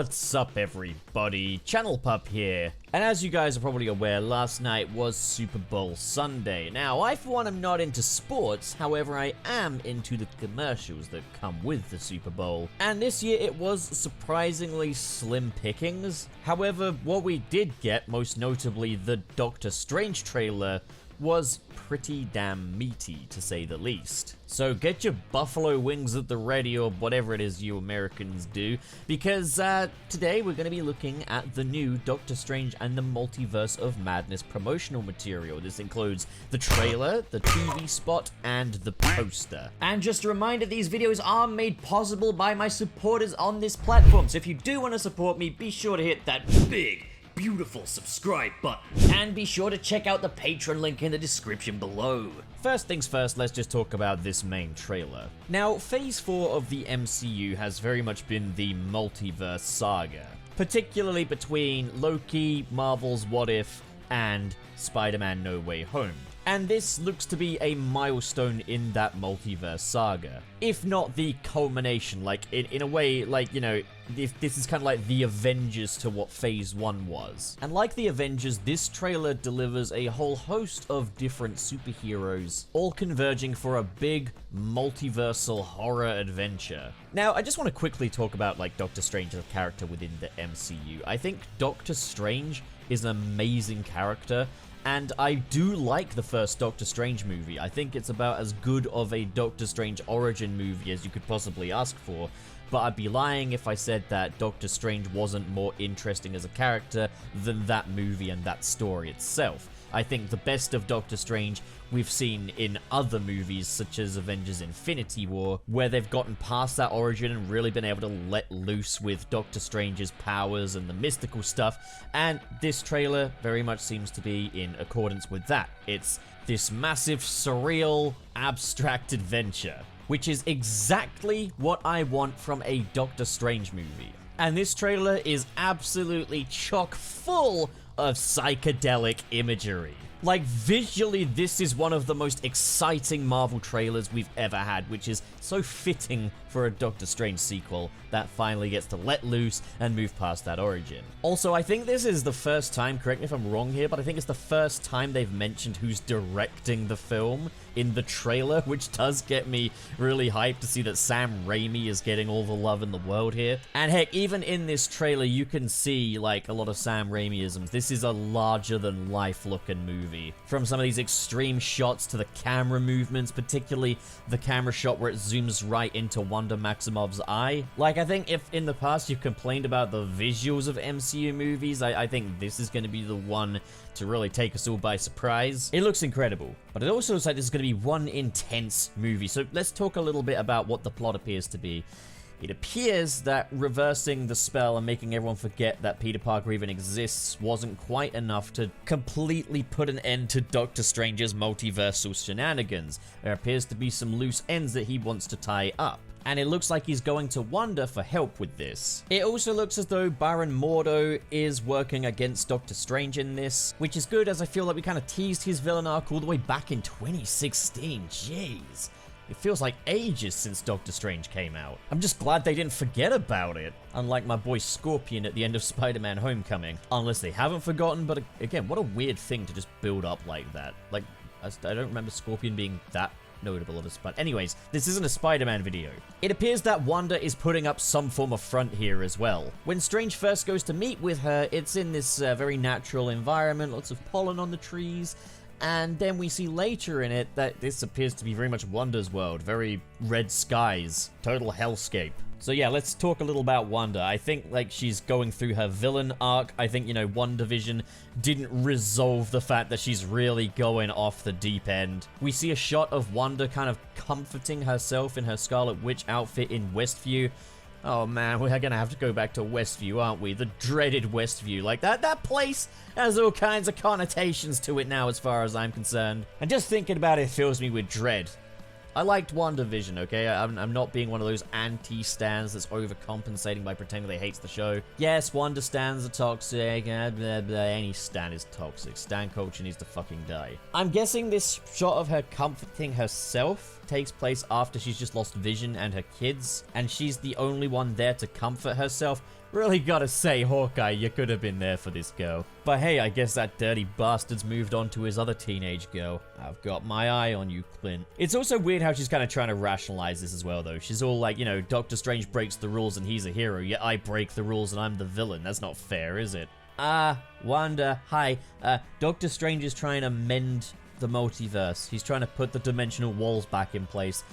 What's up everybody, Channel Pup here. And as you guys are probably aware, last night was Super Bowl Sunday. Now, I for one am not into sports, however I am into the commercials that come with the Super Bowl. And this year it was surprisingly slim pickings. However, what we did get, most notably the Doctor Strange trailer, was pretty damn meaty, to say the least. So get your buffalo wings at the ready, or whatever it is you Americans do, because today we're going to be looking at the new Doctor Strange and the Multiverse of Madness promotional material. This includes the trailer, the TV spot, and the poster. And just a reminder, these videos are made possible by my supporters on this platform, so if you do want to support me, be sure to hit that big, beautiful subscribe button. And be sure to check out the Patreon link in the description below. First things first, let's just talk about this main trailer. Now, Phase 4 of the MCU has very much been the multiverse saga, particularly between Loki, Marvel's What If, and Spider-Man No Way Home. And this looks to be a milestone in that multiverse saga. If not the culmination, like, in a way, like, you know, if this is kind of like the Avengers to what Phase 1 was. And like the Avengers, this trailer delivers a whole host of different superheroes, all converging for a big, multiversal horror adventure. Now, I just want to quickly talk about, like, Doctor Strange as a character within the MCU. I think Doctor Strange is an amazing character, and I do like the first Doctor Strange movie. I think it's about as good of a Doctor Strange origin movie as you could possibly ask for, but I'd be lying if I said that Doctor Strange wasn't more interesting as a character than that movie and that story itself. I think the best of Doctor Strange we've seen in other movies, such as Avengers Infinity War, where they've gotten past that origin and really been able to let loose with Doctor Strange's powers and the mystical stuff, and this trailer very much seems to be in accordance with that. It's this massive, surreal, abstract adventure, which is exactly what I want from a Doctor Strange movie. And this trailer is absolutely chock full of psychedelic imagery. Like, visually, this is one of the most exciting Marvel trailers we've ever had, which is so fitting for a Doctor Strange sequel that finally gets to let loose and move past that origin. Also, I think this is the first time, correct me if I'm wrong here, but I think it's the first time they've mentioned who's directing the film in the trailer, which does get me really hyped to see that Sam Raimi is getting all the love in the world here. And heck, even in this trailer, you can see, like, a lot of Sam Raimi-isms. This is a larger-than-life looking movie. From some of these extreme shots to the camera movements, particularly the camera shot where it zooms right into Wanda Maximoff's eye. Like, I think if in the past you've complained about the visuals of MCU movies, I think this is going to be the one to really take us all by surprise. It looks incredible, but it also looks like this is going to be one intense movie. So let's talk a little bit about what the plot appears to be. It appears that reversing the spell and making everyone forget that Peter Parker even exists wasn't quite enough to completely put an end to Doctor Strange's multiversal shenanigans. There appears to be some loose ends that he wants to tie up, and it looks like he's going to Wanda for help with this. It also looks as though Baron Mordo is working against Doctor Strange in this, which is good, as I feel like we kind of teased his villain arc all the way back in 2016. Jeez. It feels like ages since Doctor Strange came out. I'm just glad they didn't forget about it, unlike my boy Scorpion at the end of Spider-Man Homecoming. Unless they haven't forgotten, but again, what a weird thing to just build up like that. Like, I don't remember Scorpion being that notable of a Spider. Anyways, this isn't a Spider-Man video. It appears that Wanda is putting up some form of front here as well. When Strange first goes to meet with her, it's in this very natural environment, lots of pollen on the trees. And then we see later in it that this appears to be very much Wanda's world. Very red skies. Total hellscape. So yeah, let's talk a little about Wanda. I think, like, she's going through her villain arc. I think, you know, WandaVision didn't resolve the fact that she's really going off the deep end. We see a shot of Wanda kind of comforting herself in her Scarlet Witch outfit in Westview. Oh man, we're gonna have to go back to Westview, aren't we? The dreaded Westview. Like, that place has all kinds of connotations to it now as far as I'm concerned. And just thinking about it fills me with dread. I liked WandaVision, okay? I'm not being one of those anti-stans that's overcompensating by pretending they hates the show. Yes, Wanda stans are toxic, blah, blah. Any stan is toxic. Stan culture needs to fucking die. I'm guessing this shot of her comforting herself takes place after she's just lost Vision and her kids, and she's the only one there to comfort herself, Really gotta say, Hawkeye, you could have been there for this girl. But hey, I guess that dirty bastard's moved on to his other teenage girl. I've got my eye on you, Clint. It's also weird how she's kind of trying to rationalize this as well, though. She's all like, you know, Doctor Strange breaks the rules and he's a hero, yet I break the rules and I'm the villain. That's not fair, is it? Wanda, hi. Doctor Strange is trying to mend the multiverse. He's trying to put the dimensional walls back in place.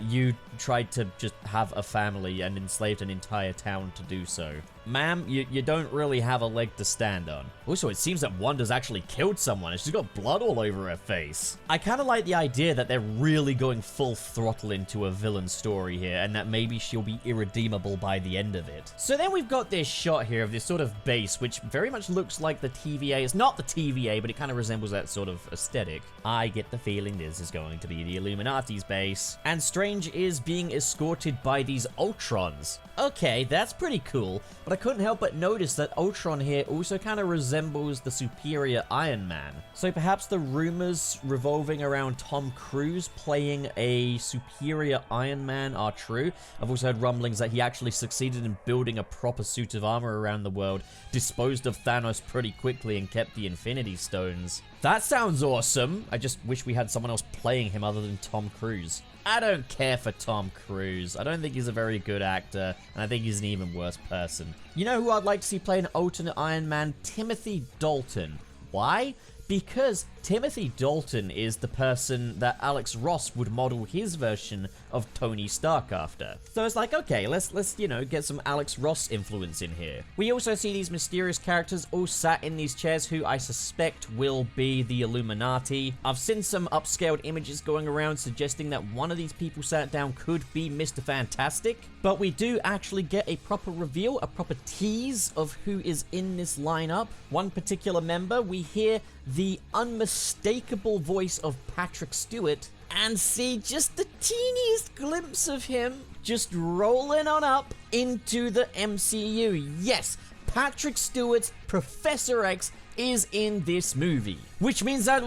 You tried to just have a family and enslaved an entire town to do so. Ma'am, you don't really have a leg to stand on. Also, it seems that Wanda's actually killed someone and she's got blood all over her face. I kind of like the idea that they're really going full throttle into a villain story here and that maybe she'll be irredeemable by the end of it. So then we've got this shot here of this sort of base, which very much looks like the TVA. It's not the TVA, but it kind of resembles that sort of aesthetic. I get the feeling this is going to be the Illuminati's base. And Strange is being escorted by these Ultrons. Okay, that's pretty cool, but I couldn't help but notice that Ultron here also kind of resembles the superior Iron Man. So perhaps the rumors revolving around Tom Cruise playing a superior Iron Man are true. I've also heard rumblings that he actually succeeded in building a proper suit of armor around the world, disposed of Thanos pretty quickly, and kept the Infinity Stones. That sounds awesome. I just wish we had someone else playing him other than Tom Cruise. I don't care for Tom Cruise. I don't think he's a very good actor, and I think he's an even worse person. You know who I'd like to see play an alternate Iron Man? Timothy Dalton. Why? Because Timothy Dalton is the person that Alex Ross would model his version of Tony Stark after. So it's like, okay, let's you know, get some Alex Ross influence in here. We also see these mysterious characters all sat in these chairs who I suspect will be the Illuminati. I've seen some upscaled images going around suggesting that one of these people sat down could be Mr. Fantastic, but we do actually get a proper reveal, a proper tease of who is in this lineup. One particular member, we hear the unmistakable voice of Patrick Stewart and see just the teeniest glimpse of him just rolling on up into the MCU. Yes, Patrick Stewart's Professor X is in this movie, which means that,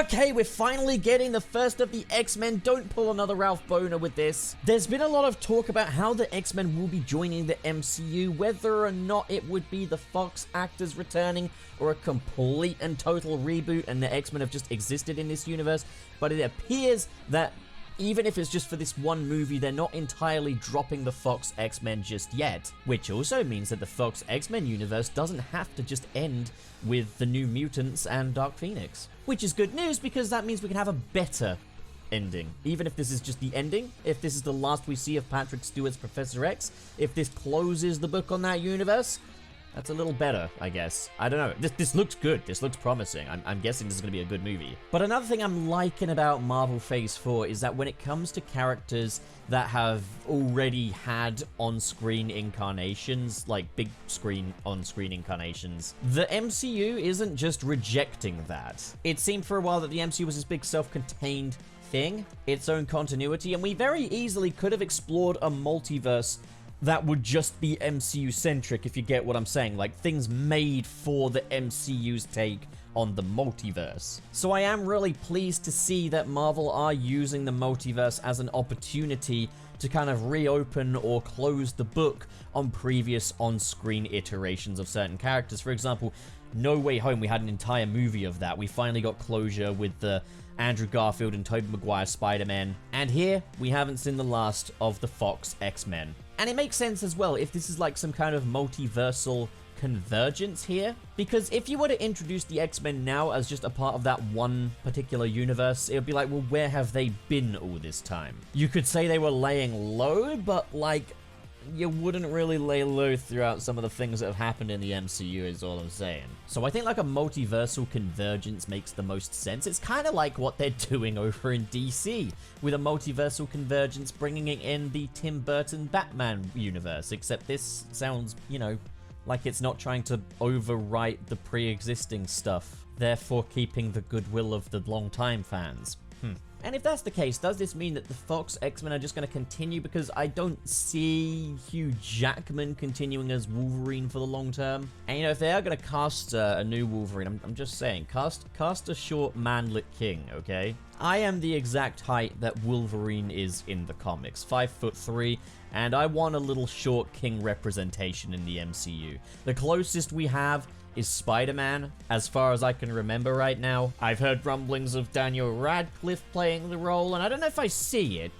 okay, we're finally getting the first of the X-Men. Don't pull another Ralph Boner with this. There's been a lot of talk about how the X-Men will be joining the MCU, whether or not it would be the Fox actors returning or a complete and total reboot and the X-Men have just existed in this universe. But it appears that even if it's just for this one movie, they're not entirely dropping the Fox X-Men just yet, which also means that the Fox X-Men universe doesn't have to just end with the New Mutants and Dark Phoenix, which is good news because that means we can have a better ending. Even if this is just the ending, if this is the last we see of Patrick Stewart's Professor X, if this closes the book on that universe, that's a little better, I guess. I don't know. This looks good. This looks promising. I'm guessing this is going to be a good movie. But another thing I'm liking about Marvel Phase 4 is that when it comes to characters that have already had on-screen incarnations, like big screen on-screen incarnations, the MCU isn't just rejecting that. It seemed for a while that the MCU was this big self-contained thing, its own continuity, and we very easily could have explored a multiverse that would just be MCU-centric, if you get what I'm saying. Like, things made for the MCU's take on the multiverse. So I am really pleased to see that Marvel are using the multiverse as an opportunity to kind of reopen or close the book on previous on-screen iterations of certain characters. For example, No Way Home, we had an entire movie of that. We finally got closure with the Andrew Garfield and Tobey Maguire Spider-Man. And here, we haven't seen the last of the Fox X-Men. And it makes sense as well if this is like some kind of multiversal convergence here, because if you were to introduce the X-Men now as just a part of that one particular universe, it would be like, well, where have they been all this time? You could say they were laying low, but like, you wouldn't really lay low throughout some of the things that have happened in the MCU is all I'm saying. So I think like a multiversal convergence makes the most sense. It's kind of like what they're doing over in DC with a multiversal convergence, bringing in the Tim Burton Batman universe, except this sounds, you know, like it's not trying to overwrite the pre-existing stuff, therefore keeping the goodwill of the long-time fans. And if that's the case, does this mean that the Fox X-Men are just going to continue? Because I don't see Hugh Jackman continuing as Wolverine for the long term. And you know, if they are going to cast a new Wolverine, I'm just saying, cast a short manlet king, okay? I am the exact height that Wolverine is in the comics, 5'3", and I want a little short king representation in the MCU. The closest we have is Spider-Man, as far as I can remember right now. I've heard rumblings of Daniel Radcliffe playing the role, and I don't know if I see it,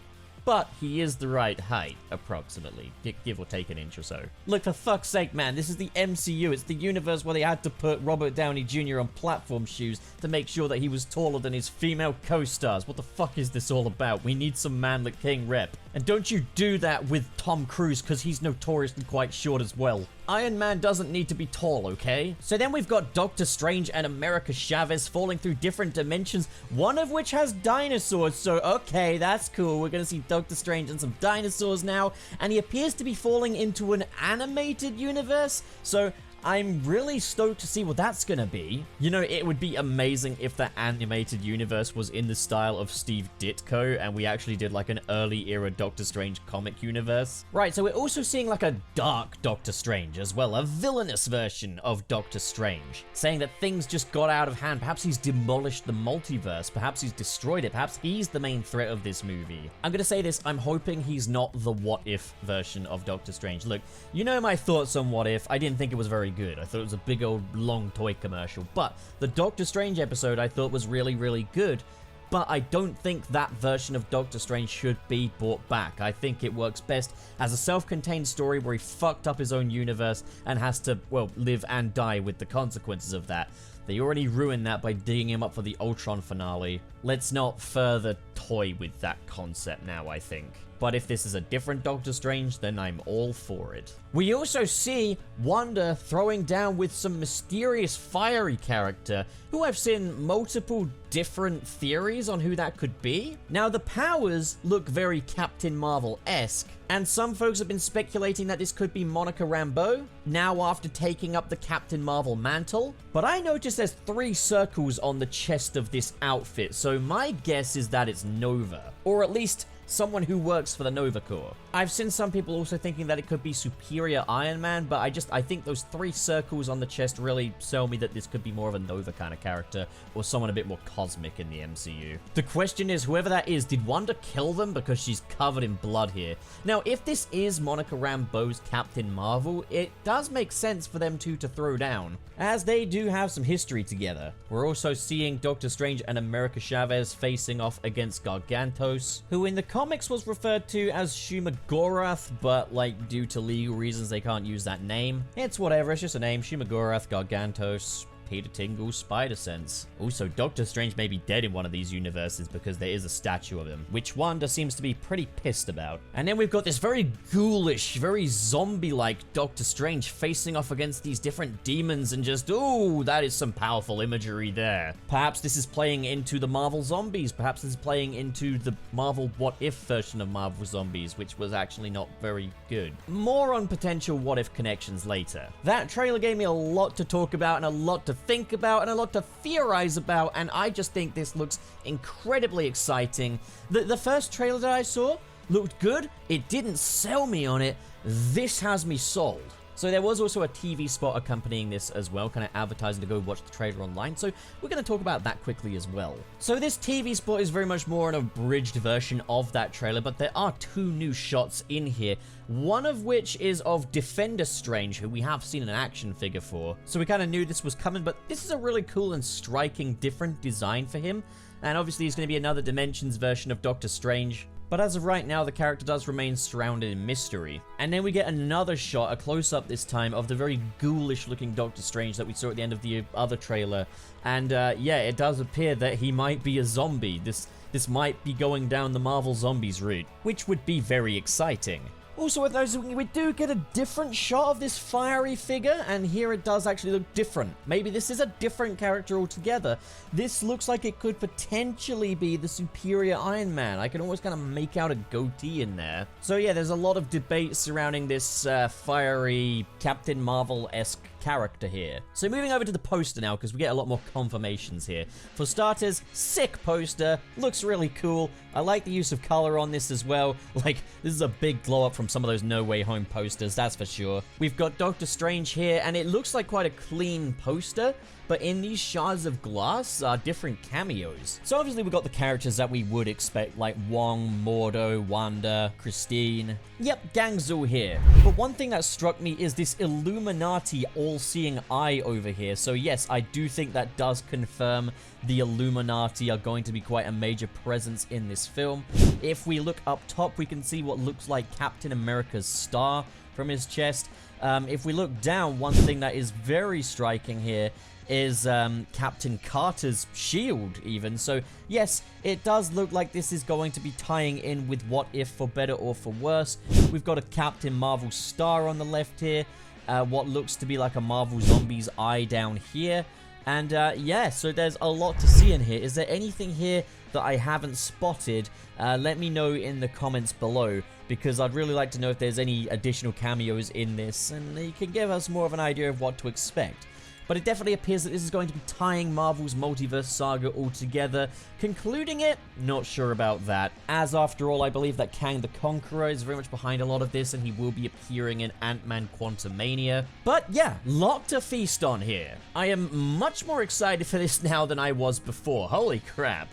but he is the right height, approximately, give or take an inch or so. Look, for fuck's sake, man, this is the MCU. It's the universe where they had to put Robert Downey Jr. on platform shoes to make sure that he was taller than his female co-stars. What the fuck is this all about? We need some manlet king rep. And don't you do that with Tom Cruise, because he's notoriously quite short as well. Iron Man doesn't need to be tall, okay? So then we've got Doctor Strange and America Chavez falling through different dimensions, one of which has dinosaurs, so okay, that's cool. We're gonna see Doctor Strange and some dinosaurs now, and he appears to be falling into an animated universe, so I'm really stoked to see what that's gonna be. You know, it would be amazing if that animated universe was in the style of Steve Ditko and we actually did like an early era Doctor Strange comic universe. Right, so we're also seeing like a dark Doctor Strange as well, a villainous version of Doctor Strange, saying that things just got out of hand. Perhaps he's demolished the multiverse, perhaps he's destroyed it, perhaps he's the main threat of this movie. I'm gonna say this, I'm hoping he's not the what if version of Doctor Strange. Look, you know my thoughts on what if. I didn't think it was very good. I thought it was a big old long toy commercial, but the Doctor Strange episode I thought was really, really good. But I don't think that version of Doctor Strange should be brought back. I think it works best as a self-contained story where he fucked up his own universe and has to, well, live and die with the consequences of that. They already ruined that by digging him up for the Ultron finale. Let's not further toy with that concept now, I think. But if this is a different Doctor Strange, then I'm all for it. We also see Wanda throwing down with some mysterious fiery character who I've seen multiple different theories on who that could be. Now, the powers look very Captain Marvel-esque, and some folks have been speculating that this could be Monica Rambeau, now after taking up the Captain Marvel mantle. But I noticed there's 3 circles on the chest of this outfit, so my guess is that it's Nova, or at least someone who works for the Nova Corps. I've seen some people also thinking that it could be Superior Iron Man, but I think those 3 circles on the chest really sell me that this could be more of a Nova kind of character, or someone a bit more cosmic in the MCU. The question is, whoever that is, did Wanda kill them because she's covered in blood here? Now, if this is Monica Rambeau's Captain Marvel, it does make sense for them two to throw down, as they do have some history together. We're also seeing Doctor Strange and America Chavez facing off against Gargantos, who in the comics was referred to as Shumagorath, but like due to legal reasons they can't use that name. It's whatever, it's just a name. Shumagorath, Gargantos, Peter Tingle's Spider Sense. Also, Doctor Strange may be dead in one of these universes because there is a statue of him, which Wanda seems to be pretty pissed about. And then we've got this very ghoulish, very zombie-like Doctor Strange facing off against these different demons and just, ooh, that is some powerful imagery there. Perhaps this is playing into the Marvel Zombies. Perhaps this is playing into the Marvel What If version of Marvel Zombies, which was actually not very good. More on potential What If connections later. That trailer gave me a lot to talk about and a lot to think about and a lot to theorize about, and I just think this looks incredibly exciting. The first trailer that I saw looked good. It didn't sell me on it. This has me sold. So there was also a TV spot accompanying this as well, kind of advertising to go watch the trailer online, so we're going to talk about that quickly as well. So this TV spot is very much more an abridged version of that trailer, but there are 2 new shots in here, one of which is of Defender Strange, who we have seen an action figure for. So we kind of knew this was coming, but this is a really cool and striking different design for him, and obviously he's going to be another Dimensions version of Doctor Strange. But as of right now, the character does remain surrounded in mystery. And then we get another shot, a close-up this time, of the very ghoulish-looking Doctor Strange that we saw at the end of the other trailer. And yeah, it does appear that he might be a zombie. This might be going down the Marvel Zombies route, which would be very exciting. Also, with those, we do get a different shot of this fiery figure, and here it does actually look different. Maybe this is a different character altogether. This looks like it could potentially be the Superior Iron Man. I can almost kind of make out a goatee in there. So yeah, there's a lot of debate surrounding this fiery Captain Marvel-esque character here. So moving over to the poster now, because we get a lot more confirmations here. For starters, sick poster, looks really cool. I like the use of color on this as well. Like, this is a big glow up from some of those No Way Home posters, that's for sure. We've got Doctor Strange here, and it looks like quite a clean poster, but in these shards of glass are different cameos. So obviously we've got the characters that we would expect, like Wong, Mordo, Wanda, Christine. Yep, Gangzhou here. But one thing that struck me is this Illuminati all-seeing eye over here. So yes, I do think that does confirm the Illuminati are going to be quite a major presence in this film. If we look up top, we can see what looks like Captain America's star from his chest. If we look down, one thing that is very striking here is Captain Carter's shield even. So yes, it does look like this is going to be tying in with What If, for better or for worse. We've got a Captain Marvel star on the left here, what looks to be like a Marvel Zombies eye down here. And yeah, so there's a lot to see in here. Is there anything here that I haven't spotted? Let me know in the comments below, because I'd really like to know if there's any additional cameos in this, and you can give us more of an idea of what to expect. But it definitely appears that this is going to be tying Marvel's multiverse saga all together. Concluding it? Not sure about that. As after all, I believe that Kang the Conqueror is very much behind a lot of this, and he will be appearing in Ant-Man Quantumania. But yeah, lot to feast on here. I am much more excited for this now than I was before. Holy crap.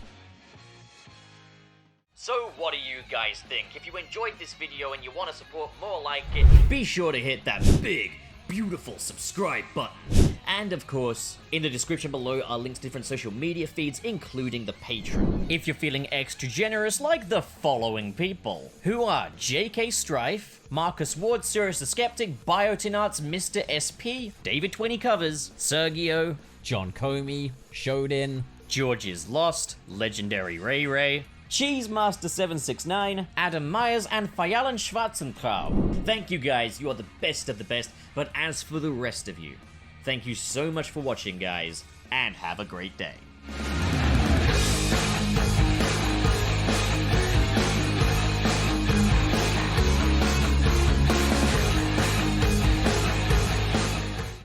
So what do you guys think? If you enjoyed this video and you want to support more like it, be sure to hit that big, beautiful subscribe button. And of course, in the description below are links to different social media feeds, including the Patreon. If you're feeling extra generous, like the following people, who are JK Strife, Marcus Ward, Sirius the Skeptic, Biotinarts, Mr. SP, David 20 Covers, Sergio, John Comey, Shodin, George is Lost, Legendary Ray Ray, Cheesemaster769, Adam Myers, and Fayalan Schwarzentraub. Thank you guys, you are the best of the best, but as for the rest of you, thank you so much for watching, guys, and have a great day.